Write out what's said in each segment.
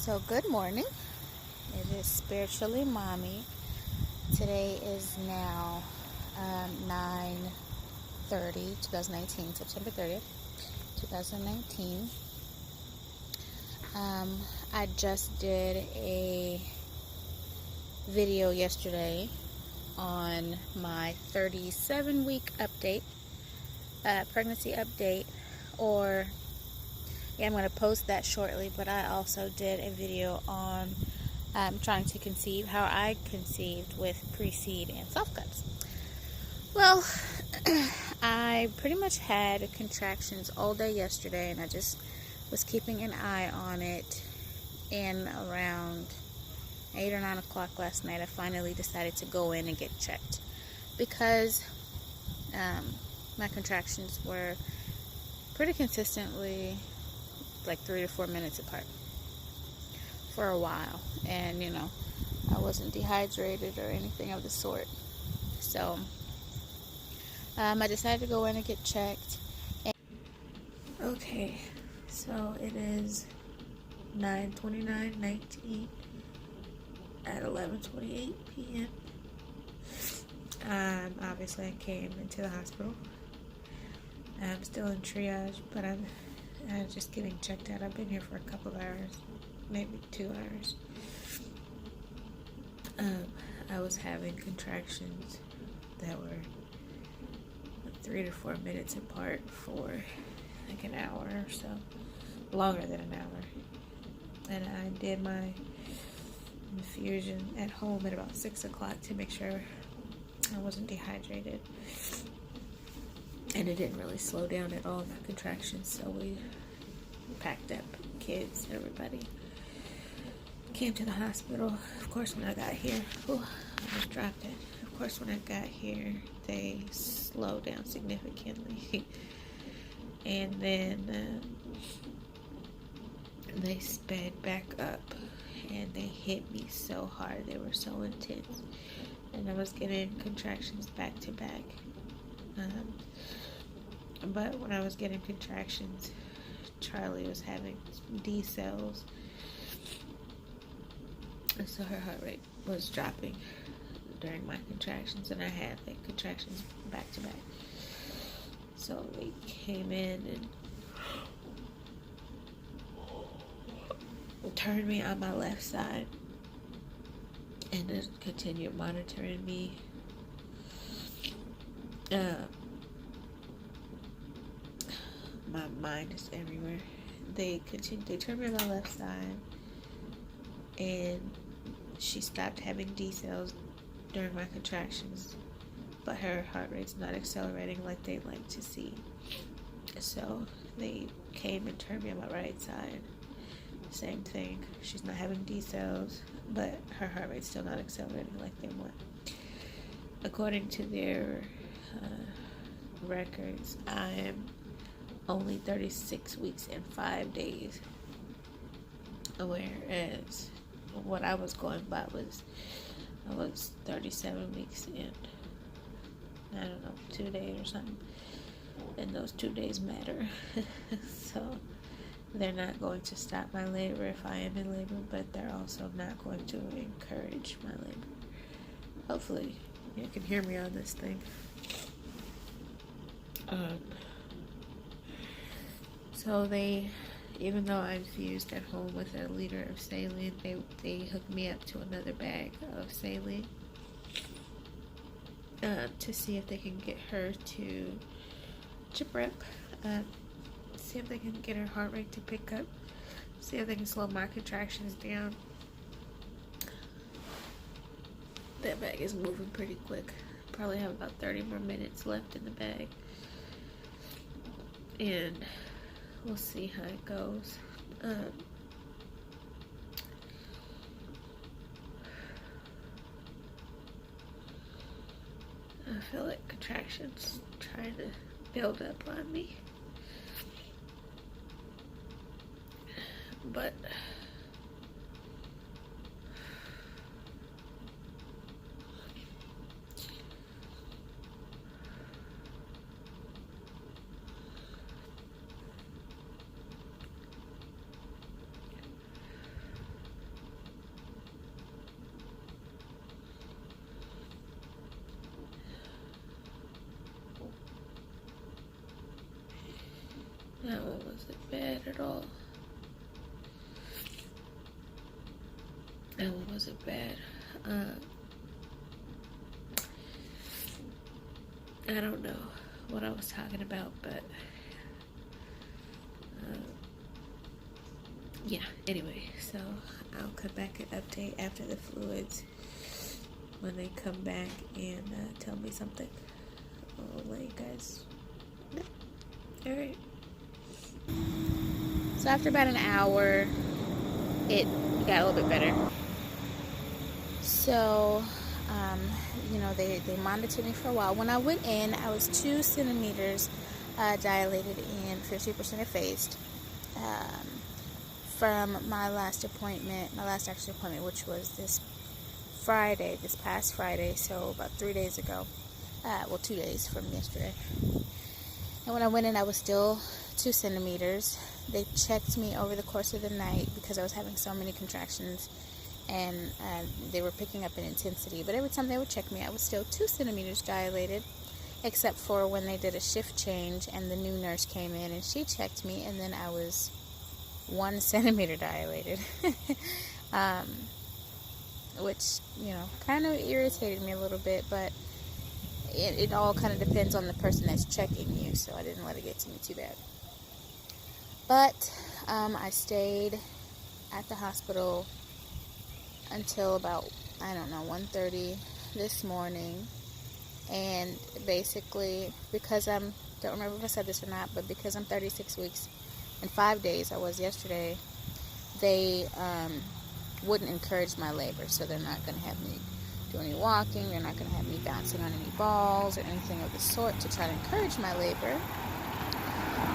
So good morning. It is Spiritually Mommy. Today is now 9/30, 2019, September 30th, 2019. I just did a video yesterday on my 37-week update, pregnancy update, or I'm going to post that shortly, but I also did a video on trying to conceive, how I conceived with pre-seed and soft cuts. Well, I pretty much had contractions all day yesterday, and I just was keeping an eye on it. And around 8 or 9 o'clock last night, I finally decided to go in and get checked because my contractions were pretty consistently like 3 to 4 minutes apart for a while, and I wasn't dehydrated or anything of the sort. So I decided to go in and get checked. Okay, so it is 9/29/19 at 11:28 p.m. Obviously I came into the hospital. I'm still in triage, but I'm just getting checked out. I've been here for a couple of hours, maybe 2 hours. I was having contractions that were 3 to 4 minutes apart for like an hour or so, longer than an hour. And I did my infusion at home at about 6 o'clock to make sure I wasn't dehydrated. And it didn't really slow down at all, my contractions, so we packed up, kids, everybody. Came to the hospital. Of course, when I got here, I just dropped it. Of course, when I got here, they slowed down significantly. And then they sped back up, and they hit me so hard. They were so intense. And I was getting contractions back to back. But when I was getting contractions, Charlie was having decels, and so her heart rate was dropping during my contractions, and I had like contractions back to back. So they came in and turned me on my left side and just continued monitoring me. My mind is everywhere. They turned me on my left side, and she stopped having decels during my contractions, but her heart rate's not accelerating like they'd like to see. So they came and turned me on my right side. Same thing. She's not having decels, but her heart rate's still not accelerating like they want. According to their records, I am only 36 weeks and 5 days, whereas what I was going by was I was 37 weeks and 2 days or something, and those 2 days matter. So they're not going to stop my labor if I am in labor, but they're also not going to encourage my labor. Hopefully you can hear me on this thing. So they, even though I infused at home with a liter of saline, they hooked me up to another bag of saline to see if they can get her to prep, see if they can get her heart rate to pick up, see if they can slow my contractions down. That bag is moving pretty quick. Probably have about 30 more minutes left in the bag, and we'll see how it goes. I feel like contractions trying to build up on me, but That one wasn't bad at all. That one wasn't bad. I don't know what I was talking about, but yeah, anyway, so I'll come back and update after the fluids when they come back and tell me something. I'll let you guys know. Alright. So after about an hour, it got a little bit better. So, they monitored me for a while. When I went in, I was 2 centimeters dilated and 50% effaced from my last actual appointment, which was this past Friday, so about 3 days ago. 2 days from yesterday. And when I went in, I was still 2 centimeters. They checked me over the course of the night because I was having so many contractions, and they were picking up in intensity. But every time they would check me, I was still 2 centimeters dilated, except for when they did a shift change and the new nurse came in and she checked me, and then I was 1 centimeter dilated. Which, kind of irritated me a little bit, but it all kind of depends on the person that's checking you, so I didn't let it get to me too bad. But I stayed at the hospital until about, 1:30 this morning, and basically, because don't remember if I said this or not, but because I'm 36 weeks and 5 days, I was yesterday, they wouldn't encourage my labor, so they're not going to have me do any walking, they're not going to have me bouncing on any balls or anything of the sort to try to encourage my labor,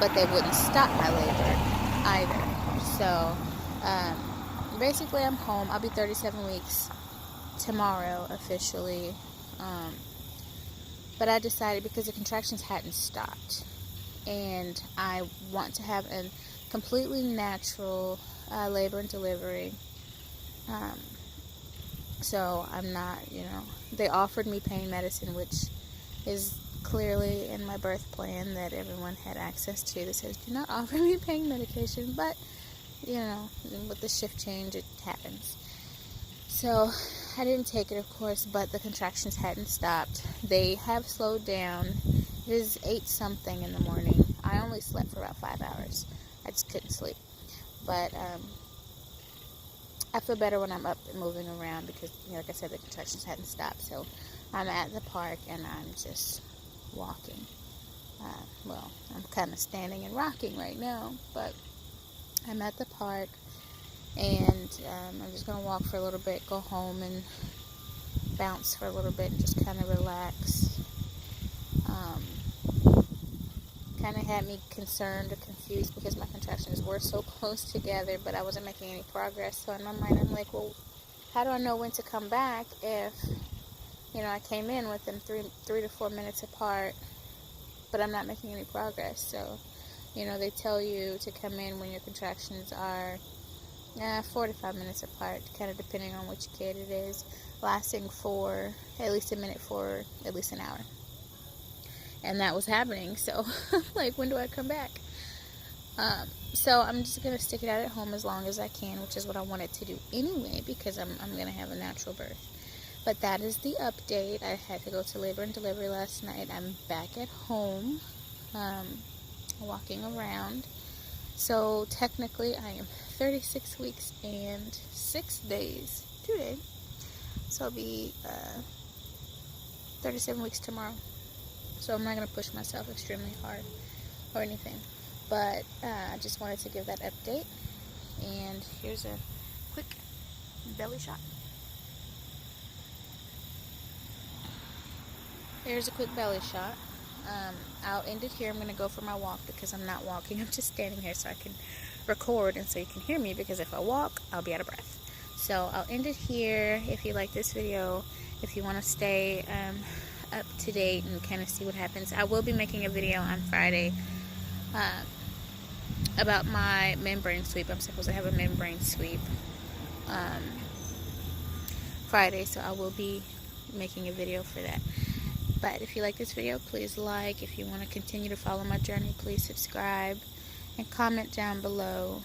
but they wouldn't stop my labor either. So basically I'm home. I'll be 37 weeks tomorrow officially, but I decided, because the contractions hadn't stopped and I want to have a completely natural labor and delivery, so I'm not, they offered me pain medicine, which is clearly in my birth plan that everyone had access to. That says, do not offer me pain medication, but, with the shift change, it happens. So I didn't take it, of course, but the contractions hadn't stopped. They have slowed down. It is 8-something in the morning. I only slept for about 5 hours. I just couldn't sleep. But I feel better when I'm up and moving around because, like I said, the contractions hadn't stopped. So I'm at the park and I'm just walking. I'm kind of standing and rocking right now, but I'm at the park, and I'm just going to walk for a little bit, go home and bounce for a little bit and just kind of relax. Kind of had me concerned or confused because my contractions were so close together, but I wasn't making any progress. So in my mind, I'm like, well, how do I know when to come back if, I came in with them 3 to 4 minutes apart, but I'm not making any progress? So, they tell you to come in when your contractions are 4 to 5 minutes apart, kind of depending on which kid it is, lasting for at least a minute for at least an hour. And that was happening, so like, when do I come back? So I'm just going to stick it out at home as long as I can, which is what I wanted to do anyway, because I'm going to have a natural birth. But that is the update. I had to go to labor and delivery last night. I'm back at home, walking around. So technically I am 36 weeks and 6 days today. So I'll be 37 weeks tomorrow. So I'm not going to push myself extremely hard or anything. But I just wanted to give that update. And here's a quick belly shot. There's a quick belly shot. I'll end it here. I'm going to go for my walk because I'm not walking. I'm just standing here so I can record and so you can hear me, because if I walk, I'll be out of breath. So I'll end it here. If you like this video, if you want to stay up to date and kind of see what happens, I will be making a video on Friday about my membrane sweep. I'm supposed to have a membrane sweep Friday, so I will be making a video for that. But if you like this video, please like. If you want to continue to follow my journey, please subscribe. and comment down below